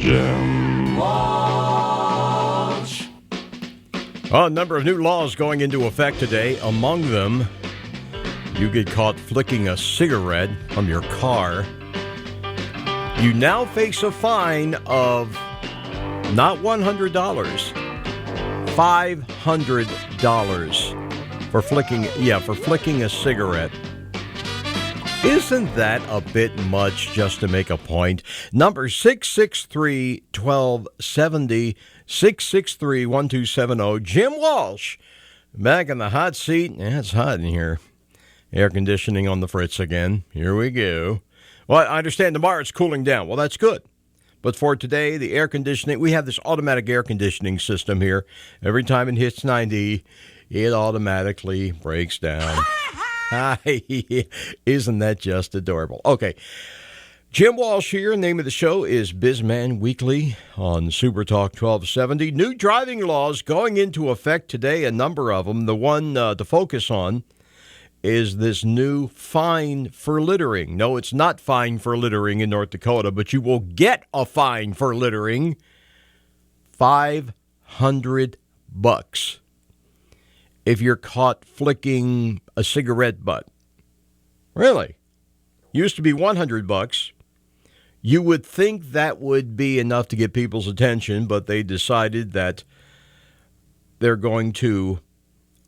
Jim Walsh. A number of new laws going into effect today. Among them, you get caught flicking a cigarette from your car. You now face a fine of not $100, $500 for flicking a cigarette. Isn't that a bit much just to make a point? Number 663-1270, 663-1270. Jim Walsh, back in the hot seat. Yeah, it's hot in here. Air conditioning on the fritz again. Here we go. Well, I understand tomorrow it's cooling down. Well, that's good. But for today, the air conditioning, we have this automatic air conditioning system here. Every time it hits 90, it automatically breaks down. Isn't that just adorable? Okay. Jim Walsh here. Name of the show is Bizman Weekly on Super Talk 1270. New driving laws going into effect today, a number of them. The one to focus on is this new fine for littering. No, it's not fine for littering in North Dakota, but you will get a fine for littering. $500 if you're caught flicking a cigarette butt. Really? Used to be $100. You would think that would be enough to get people's attention, but they decided that they're going to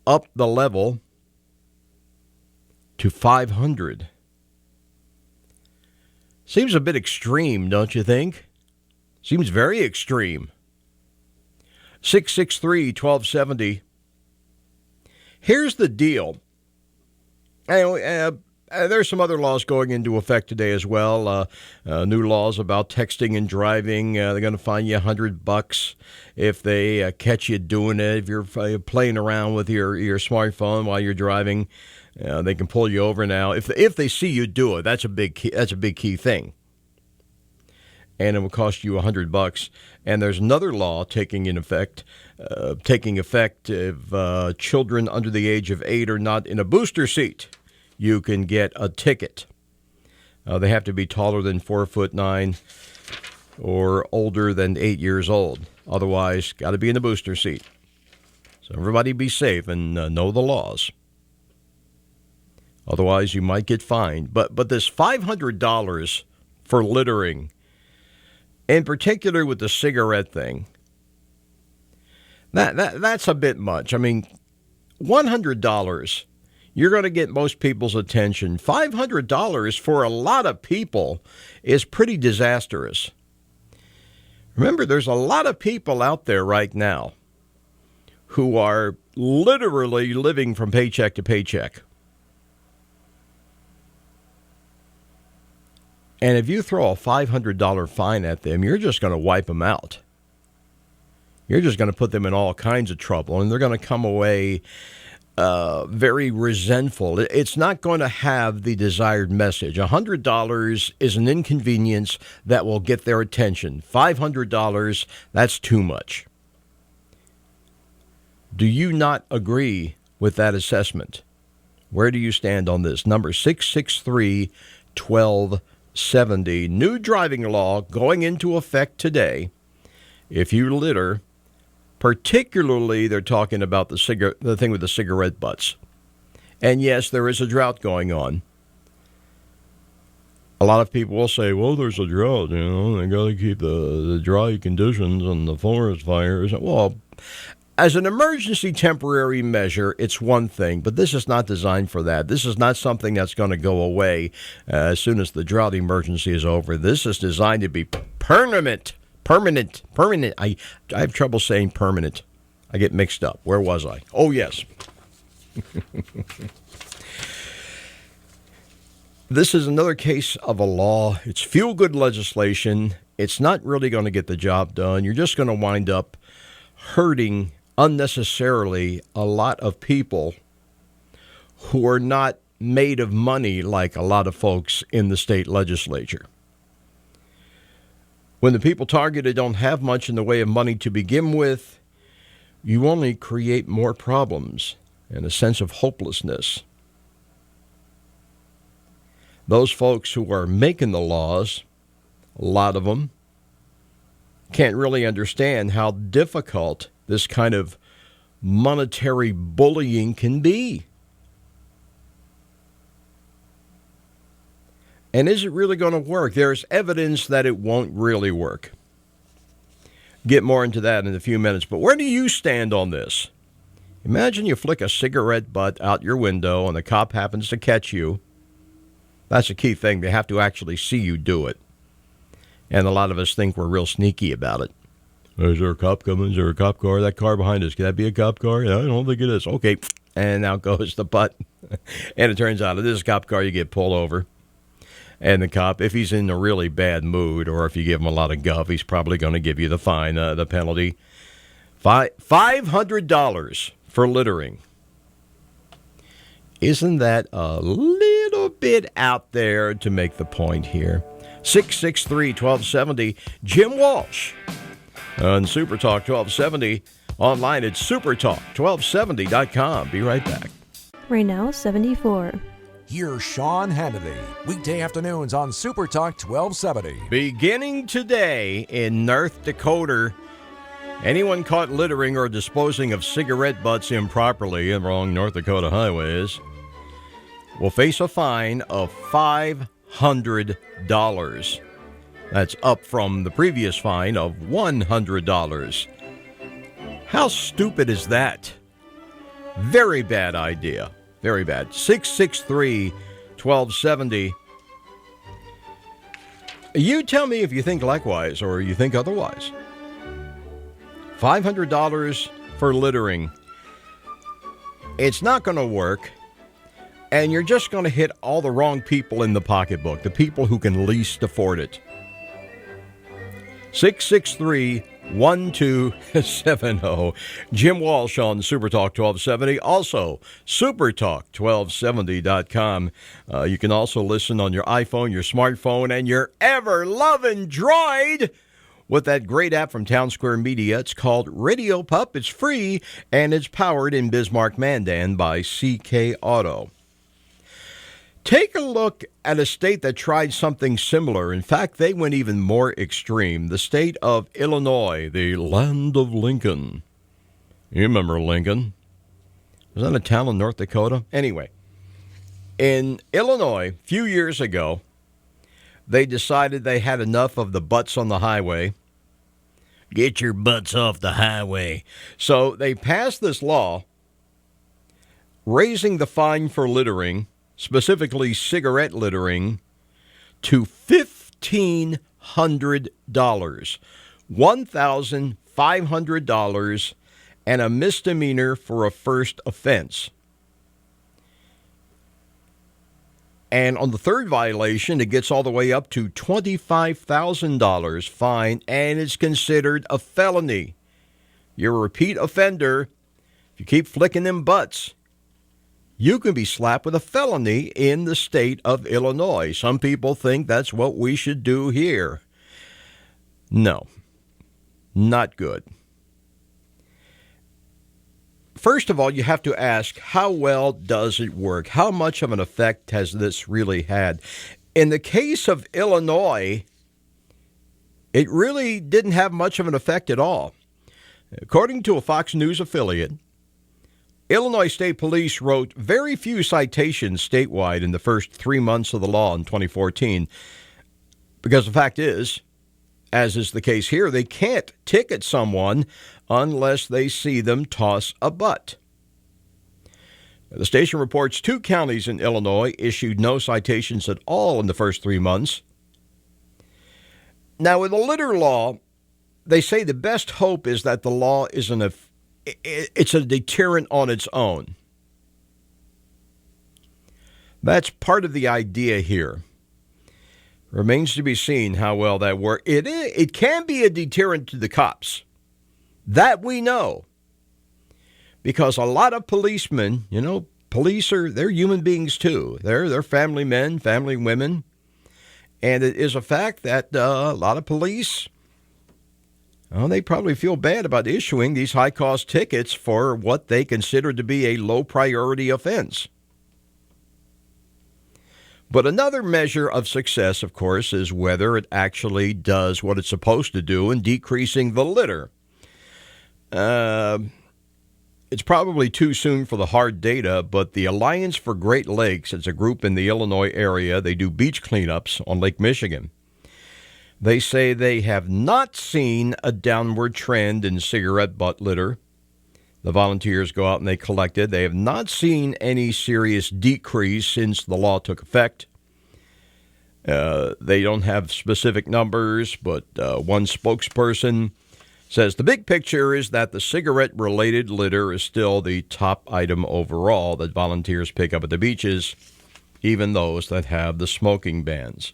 up the level to $500. Seems a bit extreme, don't you think? Seems very extreme. 663-1270. Here's the deal. There's some other laws going into effect today as well. New laws about texting and driving. They're going to fine you $100 if they catch you doing it. If you're playing around with your smartphone while you're driving, they can pull you over now. If they see you do it, that's a big key thing. And it will cost you $100. And there's another law taking effect if children under the age of 8 are not in a booster seat. You can get a ticket. They have to be taller than 4'9" or older than 8 years old. Otherwise, got to be in the booster seat. So everybody be safe and know the laws. Otherwise, you might get fined. But this $500 for littering, in particular with the cigarette thing, that's a bit much. I mean, $100, you're going to get most people's attention. $500 for a lot of people is pretty disastrous. Remember, there's a lot of people out there right now who are literally living from paycheck to paycheck. And if you throw a $500 fine at them, you're just going to wipe them out. You're just going to put them in all kinds of trouble, and they're going to come away very resentful. It's not going to have the desired message. $100 is an inconvenience that will get their attention. $500, that's too much. Do you not agree with that assessment? Where do you stand on this? Number 663-1270. New driving law going into effect today. If you litter, particularly they're talking about the thing with the cigarette butts. And yes, there is a drought going on. A lot of people will say, well, there's a drought, they got to keep the dry conditions and the forest fires. Well, as an emergency temporary measure, it's one thing, but this is not designed for that. This is not something that's going to go away as soon as the drought emergency is over. This is designed to be permanent. I have trouble saying permanent. I get mixed up. Where was I? Oh, yes. This is another case of a law. It's feel-good legislation. It's not really going to get the job done. You're just going to wind up hurting unnecessarily a lot of people who are not made of money like a lot of folks in the state legislature. When the people targeted don't have much in the way of money to begin with, you only create more problems and a sense of hopelessness. Those folks who are making the laws, a lot of them, can't really understand how difficult this kind of monetary bullying can be. And is it really going to work? There's evidence that it won't really work. Get more into that in a few minutes. But where do you stand on this? Imagine you flick a cigarette butt out your window and the cop happens to catch you. That's a key thing. They have to actually see you do it. And a lot of us think we're real sneaky about it. Is there a cop coming? Is there a cop car? That car behind us, can that be a cop car? Yeah, I don't think it is. Okay. And out goes the butt. And it turns out it is a cop car. You get pulled over. And the cop, if he's in a really bad mood or if you give him a lot of guff, he's probably going to give you the fine, the penalty. $500 for littering. Isn't that a little bit out there to make the point here? 663-1270, Jim Walsh on Super Talk 1270. Online at supertalk1270.com. Be right back. Right now, 74. Here's Sean Hannity, weekday afternoons on Super Talk 1270. Beginning today in North Dakota, anyone caught littering or disposing of cigarette butts improperly along North Dakota highways will face a fine of $500. That's up from the previous fine of $100. How stupid is that? Very bad idea. Very bad. 663-1270. You tell me if you think likewise or you think otherwise. $500 for littering. It's not going to work, and you're just going to hit all the wrong people in the pocketbook, the people who can least afford it. 663-1270. Jim Walsh on Super Talk 1270. Also, supertalk1270.com. You can also listen on your iPhone, your smartphone, and your ever-loving droid with that great app from Town Square Media. It's called Radio Pup. It's free, and it's powered in Bismarck, Mandan by CK Auto. Take a look at a state that tried something similar. In fact, they went even more extreme. The state of Illinois, the land of Lincoln. You remember Lincoln? Was that a town in North Dakota? Anyway, in Illinois, a few years ago, they decided they had enough of the butts on the highway. Get your butts off the highway. So they passed this law raising the fine for littering, specifically cigarette littering, to $1,500. $1,500 and a misdemeanor for a first offense. And on the third violation, it gets all the way up to $25,000 fine, and it's considered a felony. You're a repeat offender. If you keep flicking them butts, you can be slapped with a felony in the state of Illinois. Some people think that's what we should do here. No, not good. First of all, you have to ask, how well does it work? How much of an effect has this really had? In the case of Illinois, it really didn't have much of an effect at all. According to a Fox News affiliate, Illinois State Police wrote very few citations statewide in the first 3 months of the law in 2014, because the fact is, as is the case here, they can't ticket someone unless they see them toss a butt. The station reports 2 counties in Illinois issued no citations at all in the first 3 months. Now, with the litter law, they say the best hope is that the law isn't it's a deterrent on its own. That's part of the idea here. Remains to be seen how well that works. It can be a deterrent to the cops. That we know. Because a lot of policemen, police they're human beings too. They're family men, family women. And it is a fact that a lot of police, they probably feel bad about issuing these high-cost tickets for what they consider to be a low-priority offense. But another measure of success, of course, is whether it actually does what it's supposed to do in decreasing the litter. It's probably too soon for the hard data, but the Alliance for Great Lakes, it's a group in the Illinois area. They do beach cleanups on Lake Michigan. They say they have not seen a downward trend in cigarette butt litter. The volunteers go out and they collect it. They have not seen any serious decrease since the law took effect. They don't have specific numbers, but one spokesperson says the big picture is that the cigarette-related litter is still the top item overall that volunteers pick up at the beaches, even those that have the smoking bans.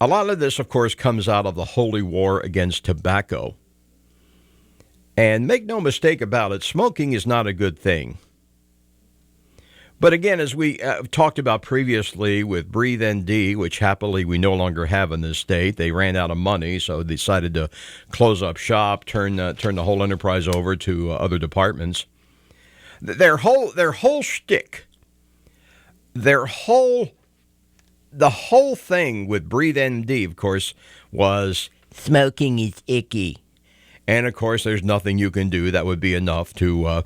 A lot of this, of course, comes out of the holy war against tobacco. And make no mistake about it, smoking is not a good thing. But again, as we talked about previously with Breathe ND, which happily we no longer have in this state, they ran out of money, so they decided to close up shop, turn the whole enterprise over to other departments. Their whole shtick, the whole thing with Breathe ND, of course, was smoking is icky. And, of course, there's nothing you can do that would be enough to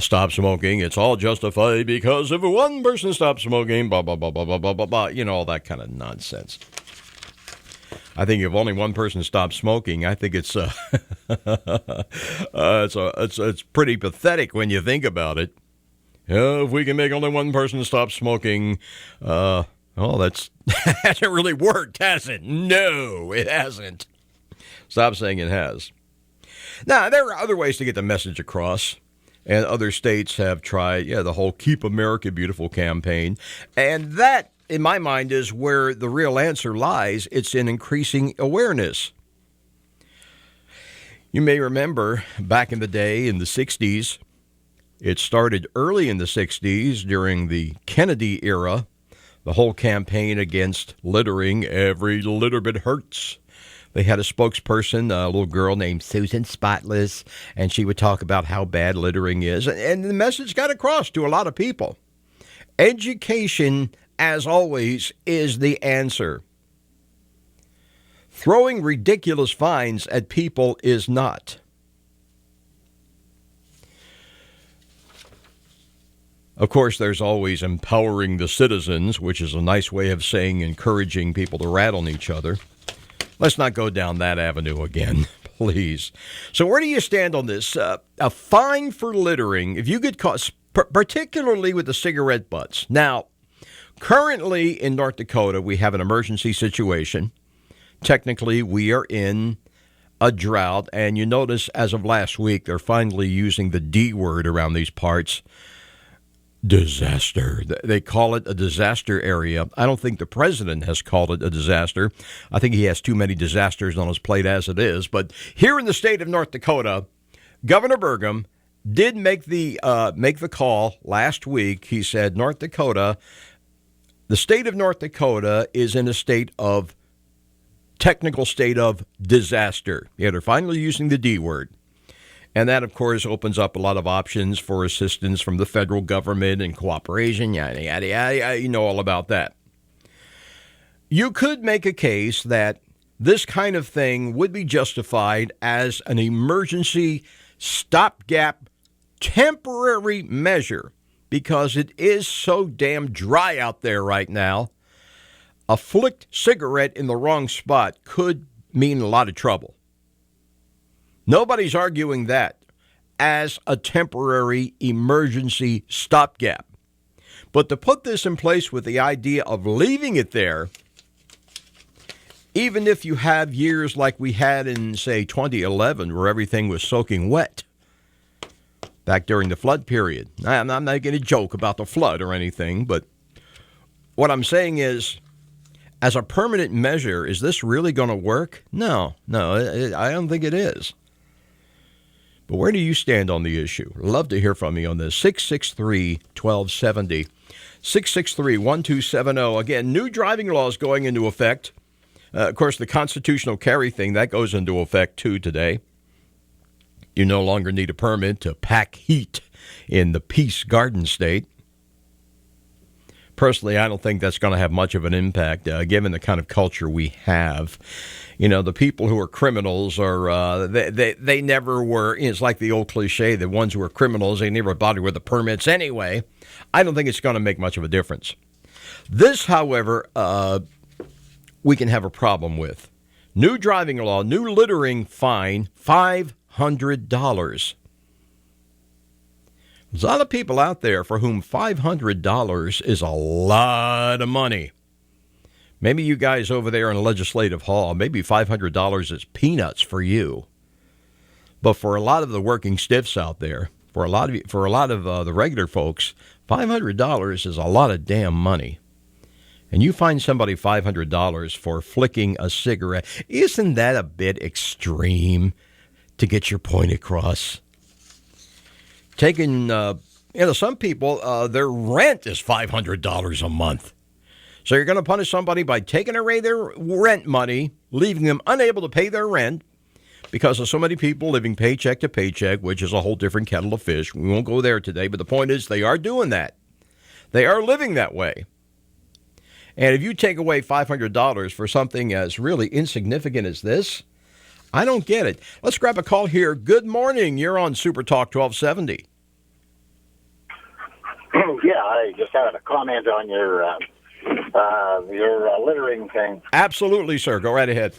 stop smoking. It's all justified because if one person stops smoking, blah, blah, blah, blah, blah, blah, blah, blah, all that kind of nonsense. I think if only one person stops smoking, I think it's it's pretty pathetic when you think about it. If we can make only one person stop smoking, that's hasn't really worked, has it? No, it hasn't. Stop saying it has. Now, there are other ways to get the message across, and other states have tried, the whole Keep America Beautiful campaign, and that, in my mind, is where the real answer lies. It's in increasing awareness. You may remember back in the day, in the 60s, it started early in the 60s during the Kennedy era, the whole campaign against littering. Every litter bit hurts. They had a spokesperson, a little girl named Susan Spotless, and she would talk about how bad littering is. And the message got across to a lot of people. Education, as always, is the answer. Throwing ridiculous fines at people is not. Of course, there's always empowering the citizens, which is a nice way of saying encouraging people to rat on each other. Let's not go down that avenue again, please. So where do you stand on this? A fine for littering, if you get caught, particularly with the cigarette butts. Now, currently in North Dakota, we have an emergency situation. Technically, we are in a drought, and you notice as of last week, they're finally using the D word around these parts. Disaster. They call it a disaster area. I don't think the president has called it a disaster. I think he has too many disasters on his plate as it is. But here in the state of North Dakota, Governor Burgum did make the call last week. He said North Dakota, the state of North Dakota is in a technical state of disaster. Yeah, they're finally using the D word. And that, of course, opens up a lot of options for assistance from the federal government and cooperation, yada, yada, yada. You know all about that. You could make a case that this kind of thing would be justified as an emergency stopgap temporary measure because it is so damn dry out there right now. A flicked cigarette in the wrong spot could mean a lot of trouble. Nobody's arguing that as a temporary emergency stopgap. But to put this in place with the idea of leaving it there, even if you have years like we had in, say, 2011, where everything was soaking wet, back during the flood period. I'm not making a joke about the flood or anything, but what I'm saying is, as a permanent measure, is this really going to work? No, I don't think it is. But where do you stand on the issue? Love to hear from you on this. 663-1270. 663-1270. Again, new driving laws going into effect. Of course, the constitutional carry thing, that goes into effect, too, today. You no longer need a permit to pack heat in the Peace Garden State. Personally, I don't think that's going to have much of an impact, given the kind of culture we have. You know, the people who are criminals are, they never were, it's like the old cliche, the ones who are criminals, they never bothered with the permits anyway. I don't think it's going to make much of a difference. This, however, we can have a problem with. New driving law, new littering fine, $500. There's a lot of people out there for whom $500 is a lot of money. Maybe you guys over there in the legislative hall, maybe $500 is peanuts for you. But for a lot of the working stiffs out there, for a lot of the regular folks, $500 is a lot of damn money. And you find somebody $500 for flicking a cigarette, isn't that a bit extreme to get your point across? Taking, some people, their rent is $500 a month. So you're going to punish somebody by taking away their rent money, leaving them unable to pay their rent because of so many people living paycheck to paycheck, which is a whole different kettle of fish. We won't go there today, but the point is they are doing that. They are living that way. And if you take away $500 for something as really insignificant as this, I don't get it. Let's grab a call here. Good morning. You're on Super Talk 1270. Yeah, I just had a comment on your littering thing. Absolutely, sir. Go right ahead.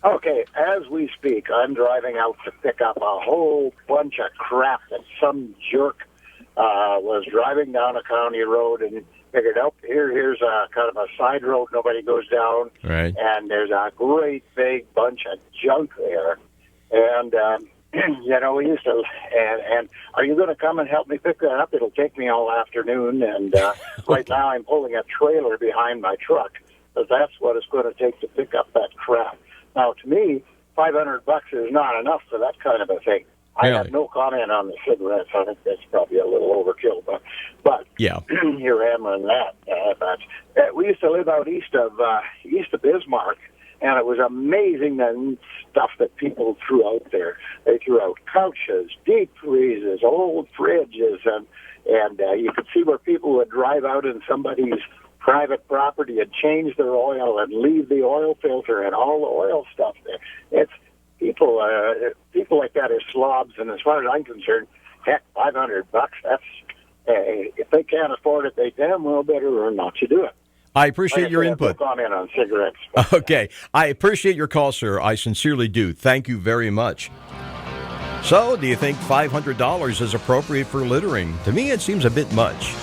Okay, as we speak, I'm driving out to pick up a whole bunch of crap that some jerk was driving down a county road and figured out here's a kind of a side road nobody goes down, right? And there's a great big bunch of junk there, and we used to. And are you going to come and help me pick that up? It'll take me all afternoon, and right now I'm pulling a trailer behind my truck, because that's what it's going to take to pick up that crap. Now, to me, $500 is not enough for that kind of a thing. I have no comment on the cigarettes. I think that's probably a little overkill, but yeah, you're hammering that. We used to live out east of Bismarck, and it was amazing the stuff that people threw out there. They threw out couches, deep freezes, old fridges, and you could see where people would drive out in somebody's private property and change their oil and leave the oil filter and all the oil stuff there. It's people like that are slobs, and as far as I'm concerned, heck, $500. That's if they can't afford it, they damn well better learn not to do it. I appreciate your input. No comment on cigarettes. Okay, I appreciate your call, sir. I sincerely do. Thank you very much. So, do you think $500 is appropriate for littering? To me, it seems a bit much.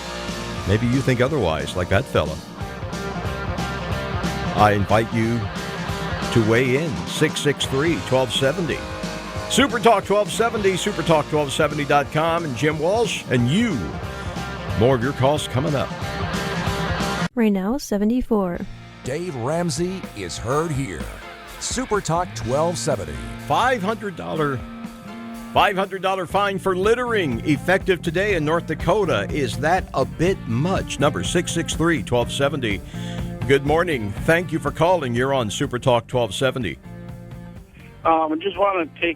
Maybe you think otherwise, like that fella. I invite you to weigh in, 663-1270. Super Talk 1270, supertalk1270.com, and Jim Walsh, and you. More of your calls coming up. Right now, 74. Dave Ramsey is heard here. Super Talk 1270. $500 fine for littering, effective today in North Dakota. Is that a bit much? Number 663-1270. Good morning. Thank you for calling. You're on Super Talk 1270. I just want to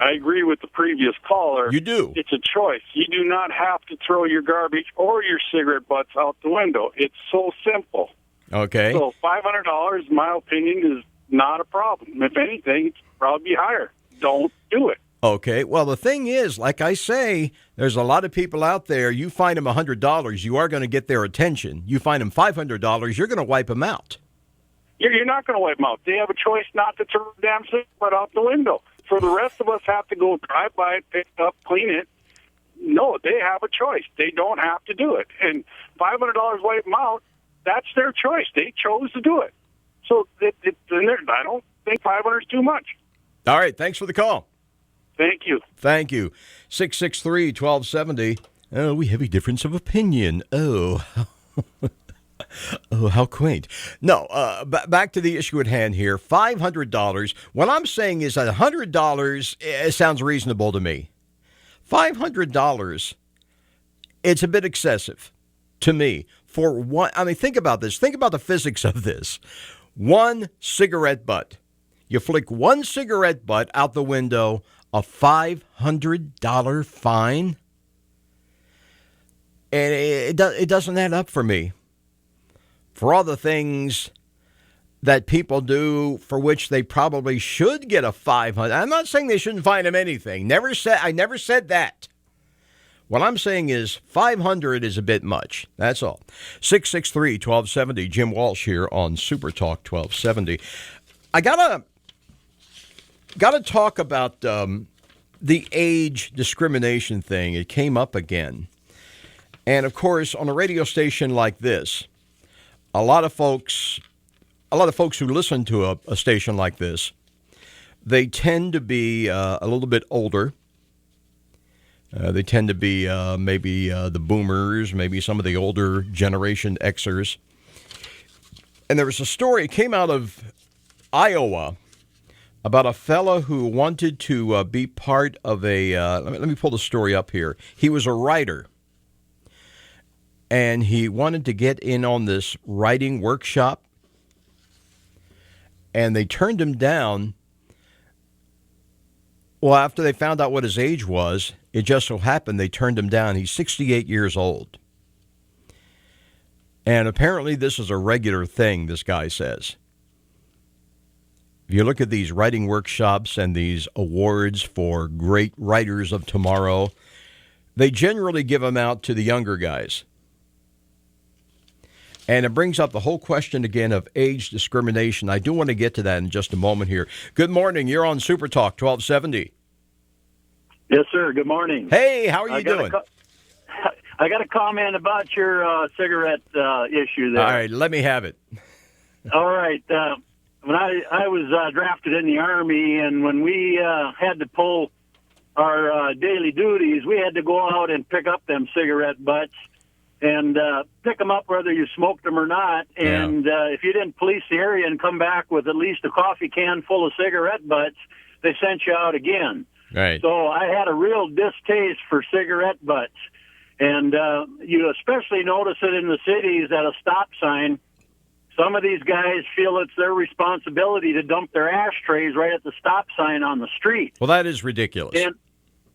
I agree with the previous caller. You do. It's a choice. You do not have to throw your garbage or your cigarette butts out the window. It's so simple. Okay. So $500, in my opinion, is not a problem. If anything, it's probably higher. Don't do it. Okay. Well, the thing is, like I say, there's a lot of people out there. You find them $100, you are going to get their attention. You find them $500, you're going to wipe them out. You're not going to wipe them out. They have a choice not to throw the damn cigarette out the window. So the rest of us have to go drive by it, pick it up, clean it. No, they have a choice. They don't have to do it. And $500 wipe them out, that's their choice. They chose to do it. So I don't think $500 is too much. All right. Thanks for the call. Thank you. Thank you. 663-1270. Oh, we have a difference of opinion. Oh. Oh, how quaint. No, back to the issue at hand here. $500. What I'm saying is that $100 sounds reasonable to me. $500, it's a bit excessive to me. For one, I mean, think about this. Think about the physics of this. One cigarette butt. You flick one cigarette butt out the window, a $500 fine. And it doesn't add up for me. For all the things that people do for which they probably should get a 500. I'm not saying they shouldn't fine them anything. I never said that. What I'm saying is 500 is a bit much. That's all. 663-1270. Jim Walsh here on Super Talk 1270. I gotta talk about the age discrimination thing. It came up again. And, of course, on a radio station like this, a lot of folks who listen to a station like this, they tend to be a little bit older. They tend to be maybe the boomers, maybe some of the older Generation Xers. And there was a story, it came out of Iowa, about a fellow who wanted to be part of a, let me pull the story up here. He was a writer, and he wanted to get in on this writing workshop, and they turned him down. Well, after they found out what his age was, it just so happened they turned him down. He's 68 years old. And apparently this is a regular thing, this guy says. If you look at these writing workshops and these awards for great writers of tomorrow, they generally give them out to the younger guys. And it brings up the whole question again of age discrimination. I do want to get to that in just a moment here. Good morning. You're on Super Talk 1270. Yes, sir. Good morning. Hey, how are you doing? I got a comment about your cigarette issue there. All right, let me have it. All right. When I was drafted in the Army, and when we had to pull our daily duties, we had to go out and pick up them cigarette butts and pick them up whether you smoked them or not. And if you didn't police the area and come back with at least a coffee can full of cigarette butts, they sent you out again. Right. So I had a real distaste for cigarette butts. And you especially notice it in the cities at a stop sign. Some of these guys feel it's their responsibility to dump their ashtrays right at the stop sign on the street. Well, that is ridiculous. And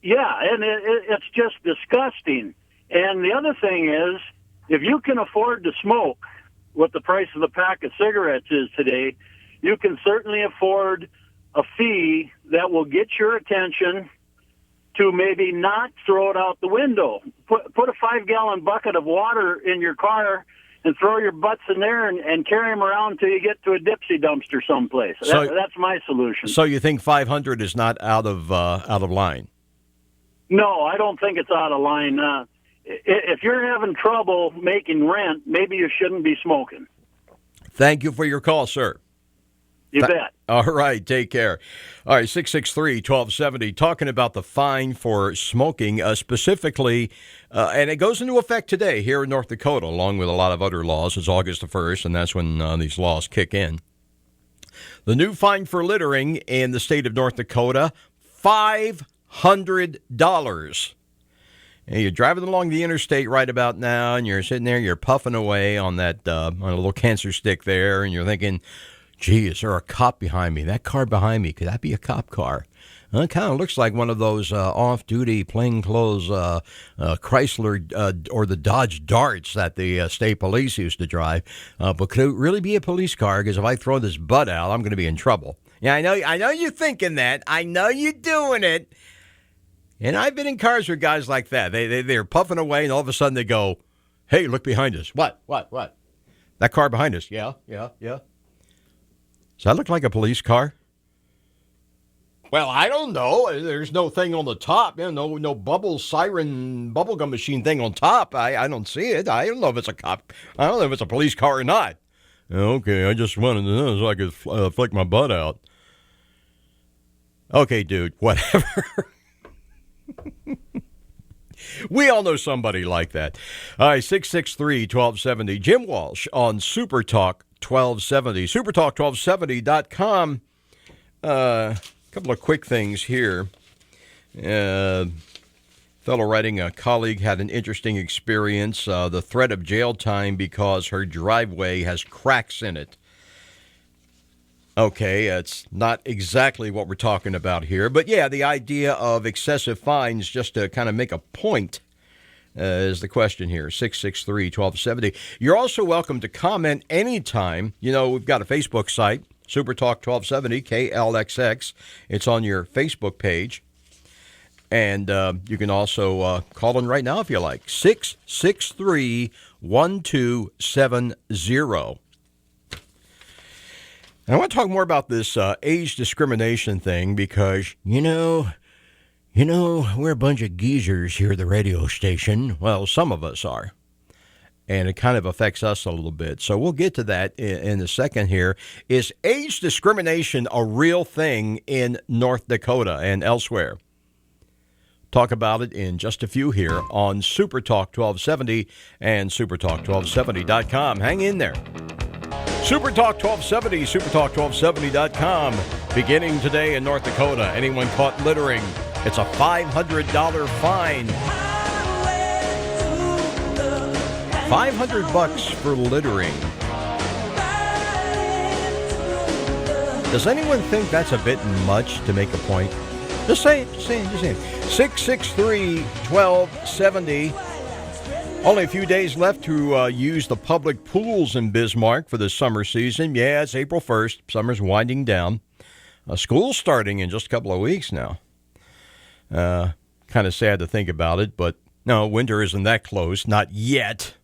it's just disgusting. And the other thing is, if you can afford to smoke what the price of the pack of cigarettes is today, you can certainly afford a fee that will get your attention to maybe not throw it out the window. Put a 5-gallon bucket of water in your car and throw your butts in there and carry them around until you get to a Dipsy dumpster someplace. That's my solution. So you think 500 is not out of line? No, I don't think it's out of line. If you're having trouble making rent, maybe you shouldn't be smoking. Thank you for your call, sir. You bet. All right, take care. All right, 663-1270, talking about the fine for smoking, specifically, and it goes into effect today here in North Dakota, along with a lot of other laws. It's August the 1st, and that's when these laws kick in. The new fine for littering in the state of North Dakota, $500. And you're driving along the interstate right about now, and you're sitting there, you're puffing away on that on a little cancer stick there, and you're thinking, gee, is there a cop behind me? That car behind me, could that be a cop car? Well, it kind of looks like one of those off-duty plainclothes Chrysler or the Dodge Darts that the state police used to drive. But could it really be a police car? Because if I throw this butt out, I'm going to be in trouble. Yeah, I know you're thinking that. I know you're doing it. And I've been in cars with guys like that. They're puffing away, and all of a sudden they go, hey, look behind us. What? That car behind us. Yeah. Does that look like a police car? Well, I don't know. There's no thing on the top. No bubble siren bubblegum machine thing on top. I don't see it. I don't know if it's a cop. I don't know if it's a police car or not. Okay, I just wanted to know so I could flick my butt out. Okay, dude, whatever. We all know somebody like that. All right, 663-1270. Jim Walsh on Super Talk 1270. Supertalk1270.com. A couple of quick things here. Fellow writing, a colleague had an interesting experience. The threat of jail time because her driveway has cracks in it. Okay, it's not exactly what we're talking about here. But, yeah, the idea of excessive fines just to kind of make a point is the question here, 663-1270. You're also welcome to comment anytime. You know, we've got a Facebook site, Super Talk 1270, KLXX. It's on your Facebook page. And you can also call in right now if you like, 663-1270. And I want to talk more about this age discrimination thing because, you know, we're a bunch of geezers here at the radio station. Well, some of us are. And it kind of affects us a little bit. So we'll get to that in a second here. Is age discrimination a real thing in North Dakota and elsewhere? Talk about it in just a few here on Super Talk 1270 and supertalk1270.com. Hang in there. Super Talk 1270, supertalk1270.com. Beginning today in North Dakota, anyone caught littering, it's a $500 fine. $500 for littering. Does anyone think that's a bit much to make a point? Just saying. 663-1270. Only a few days left to use the public pools in Bismarck for the summer season. Yeah, it's April 1st. Summer's winding down. School's starting in just a couple of weeks now. Kind of sad to think about it, but no, winter isn't that close. Not yet.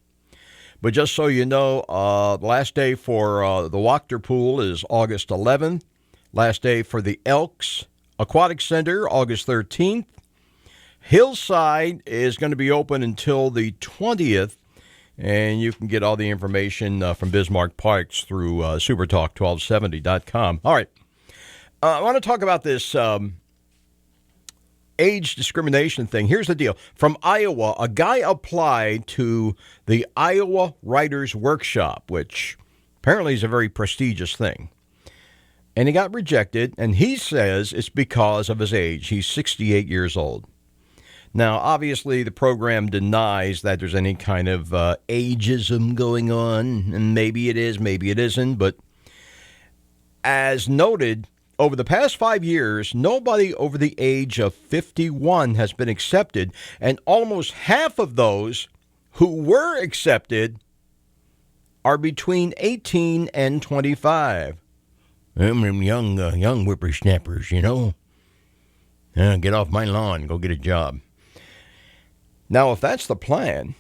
But just so you know, last day for the Wachter Pool is August 11th. Last day for the Elks Aquatic Center, August 13th. Hillside is going to be open until the 20th, and you can get all the information from Bismarck Parks through supertalk1270.com. All right. I want to talk about this age discrimination thing. Here's the deal. From Iowa, a guy applied to the Iowa Writers Workshop, which apparently is a very prestigious thing. And he got rejected, and he says it's because of his age. He's 68 years old. Now, obviously, the program denies that there's any kind of ageism going on, and maybe it is, maybe it isn't. But as noted, over the past 5 years, nobody over the age of 51 has been accepted, and almost half of those who were accepted are between 18 and 25. Them young whippersnappers, you know. Get off my lawn, go get a job. Now, if that's the plan,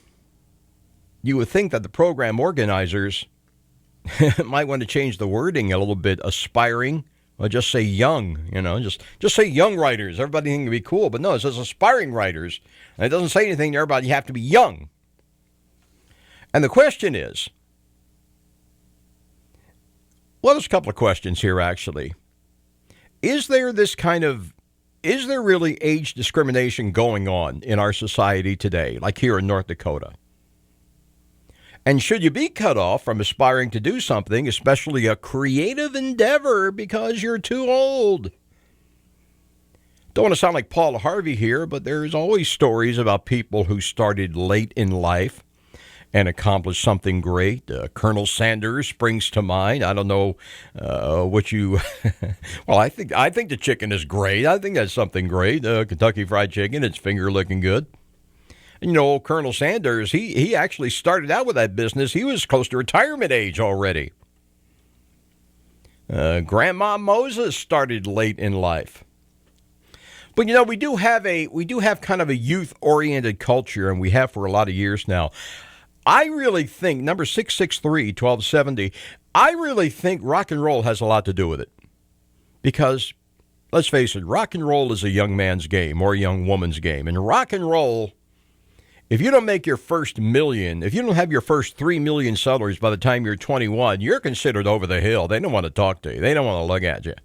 you would think that the program organizers might want to change the wording a little bit, aspiring, or just say young, you know, just say young writers. Everybody thinks it'd be cool, but no, it says aspiring writers. And it doesn't say anything to everybody, you have to be young. And the question is, well, there's a couple of questions here, actually. Is there really age discrimination going on in our society today, like here in North Dakota? And should you be cut off from aspiring to do something, especially a creative endeavor, because you're too old? Don't want to sound like Paul Harvey here, but there's always stories about people who started late in life and accomplished something great. Colonel Sanders springs to mind. I don't know what you... Well, I think the chicken is great. I think that's something great. Kentucky Fried Chicken, it's finger looking good. And, you know, Colonel Sanders, he actually started out with that business. He was close to retirement age already. Grandma Moses started late in life. But, you know, we do have kind of a youth-oriented culture, and we have for a lot of years now. I really think, number 663-1270, I really think rock and roll has a lot to do with it. Because, let's face it, rock and roll is a young man's game or a young woman's game. And rock and roll, if you don't make your first million, if you don't have your first 3 million sellers by the time you're 21, you're considered over the hill. They don't want to talk to you. They don't want to look at you.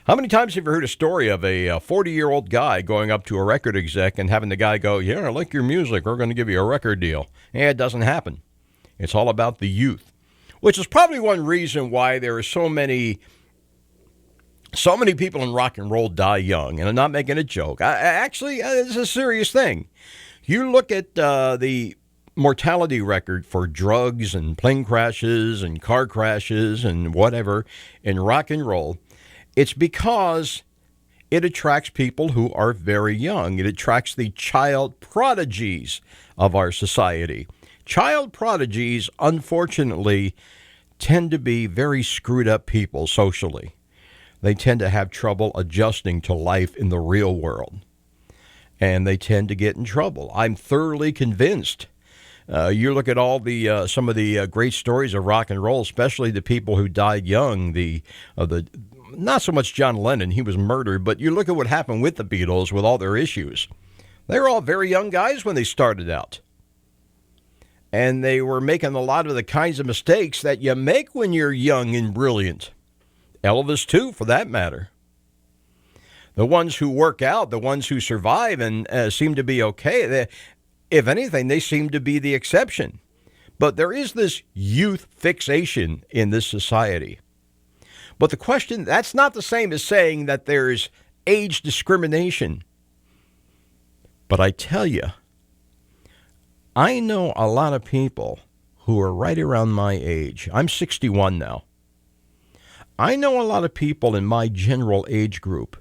How many times have you heard a story of a 40-year-old guy going up to a record exec and having the guy go, yeah, I like your music, we're going to give you a record deal? Yeah, it doesn't happen. It's all about the youth, which is probably one reason why there are so many people in rock and roll die young. And I'm not making a joke. Actually, it's a serious thing. You look at the mortality record for drugs and plane crashes and car crashes and whatever in rock and roll. It's because it attracts people who are very young. It attracts the child prodigies of our society. Child prodigies, unfortunately, tend to be very screwed up people socially. They tend to have trouble adjusting to life in the real world, and they tend to get in trouble. I'm thoroughly convinced. You look at all the some of the great stories of rock and roll, especially the people who died young. The not so much John Lennon, he was murdered, but you look at what happened with the Beatles with all their issues. They were all very young guys when they started out, and they were making a lot of the kinds of mistakes that you make when you're young and brilliant. Elvis, too, for that matter. The ones who work out, the ones who survive and seem to be okay, if anything, they seem to be the exception. But there is this youth fixation in this society. But the question, that's not the same as saying that there's age discrimination. But I tell you, I know a lot of people who are right around my age. I'm 61 now. I know a lot of people in my general age group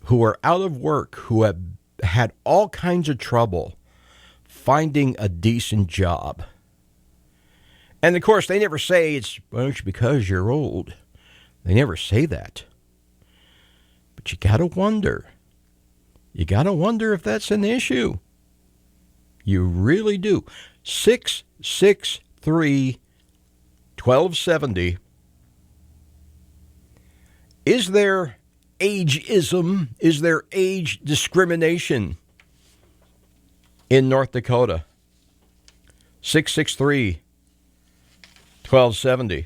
who are out of work, who have had all kinds of trouble finding a decent job. And, of course, they never say it's because you're old. They never say that. But you got to wonder. You got to wonder if that's an issue. You really do. 663-1270. Is there ageism? Is there age discrimination in North Dakota? 663-1270. I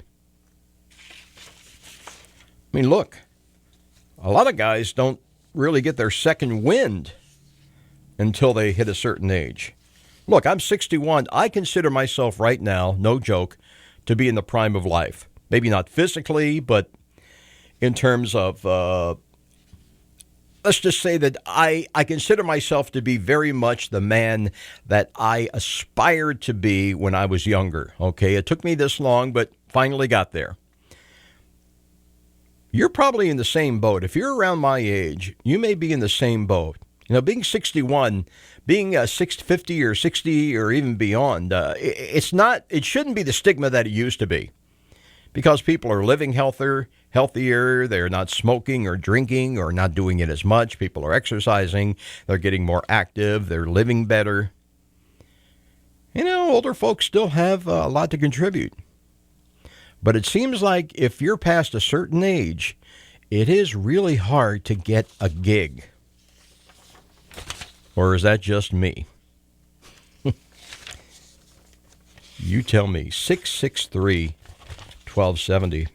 mean, look, a lot of guys don't really get their second wind until they hit a certain age. Look, I'm 61. I consider myself right now, no joke, to be in the prime of life. Maybe not physically, but in terms of, let's just say that I consider myself to be very much the man that I aspired to be when I was younger. Okay, it took me this long, but finally got there. You're probably in the same boat. If you're around my age, you may be in the same boat. You know, being 61, being 50 or 60 or even beyond, it shouldn't be the stigma that it used to be. Because people are living healthier, they're not smoking or drinking or not doing it as much. People are exercising, they're getting more active, they're living better. You know, older folks still have a lot to contribute. But it seems like if you're past a certain age, it is really hard to get a gig. Or is that just me? You tell me. 663-1270.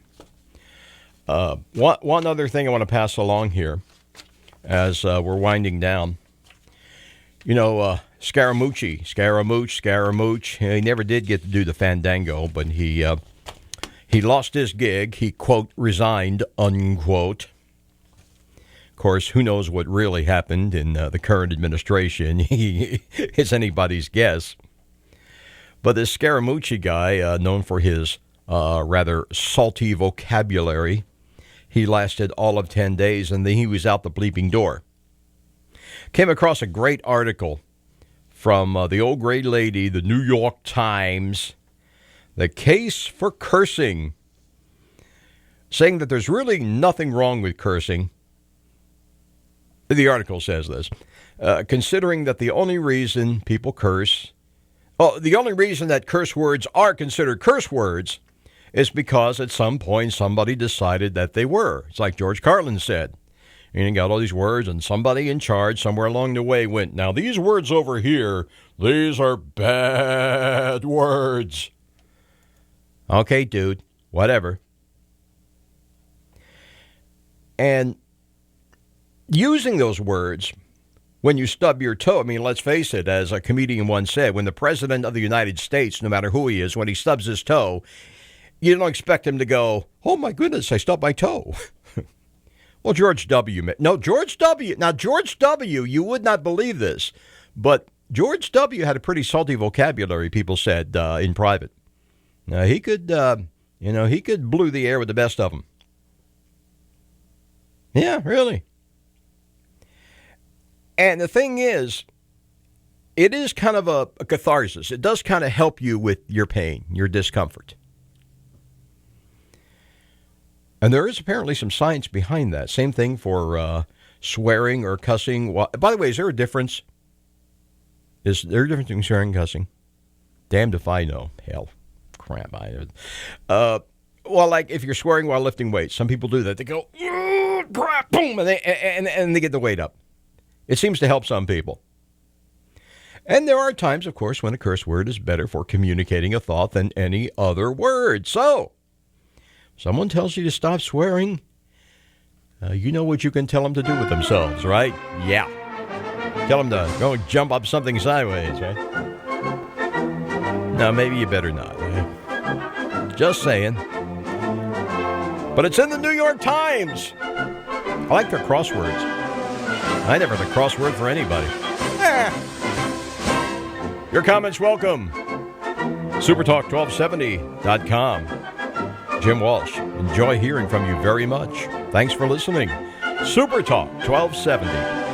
One other thing I want to pass along here as we're winding down. You know, Scaramouche. He never did get to do the Fandango, but he lost his gig. He, quote, resigned, unquote. Of course, who knows what really happened in the current administration? It's anybody's guess. But this Scaramucci guy, known for his rather salty vocabulary, he lasted all of 10 days, and then he was out the bleeping door. Came across a great article from the old great lady, the New York Times, The Case for Cursing, saying that there's really nothing wrong with cursing. The article says this, considering that the only reason people curse, the only reason that curse words are considered curse words is because at some point somebody decided that they were. It's like George Carlin said. And you got all these words, and somebody in charge somewhere along the way went, now these words over here, these are bad words. Okay, dude, whatever. And using those words, when you stub your toe, I mean, let's face it, as a comedian once said, when the President of the United States, no matter who he is, when he stubs his toe, you don't expect him to go, oh my goodness, I stubbed my toe. Well, George W. Now, George W., you would not believe this, but George W. had a pretty salty vocabulary, people said, in private. Now, he could blew the air with the best of them. Yeah, really. And the thing is, it is kind of a catharsis. It does kind of help you with your pain, your discomfort. And there is apparently some science behind that. Same thing for swearing or cussing. By the way, is there a difference? Is there a difference between swearing and cussing? Damned if I know. Hell, crap. Well, like if you're swearing while lifting weights, some people do that. They go, crap, boom, and they get the weight up. It seems to help some people. And there are times, of course, when a curse word is better for communicating a thought than any other word. So, someone tells you to stop swearing, you know what you can tell them to do with themselves, right? Yeah. Tell them to go jump up something sideways, right? No, maybe you better not. Just saying. But it's in the New York Times. I like their crosswords. I never had a crossword for anybody. Your comments welcome. Supertalk1270.com. Jim Walsh. Enjoy hearing from you very much. Thanks for listening. Supertalk 1270.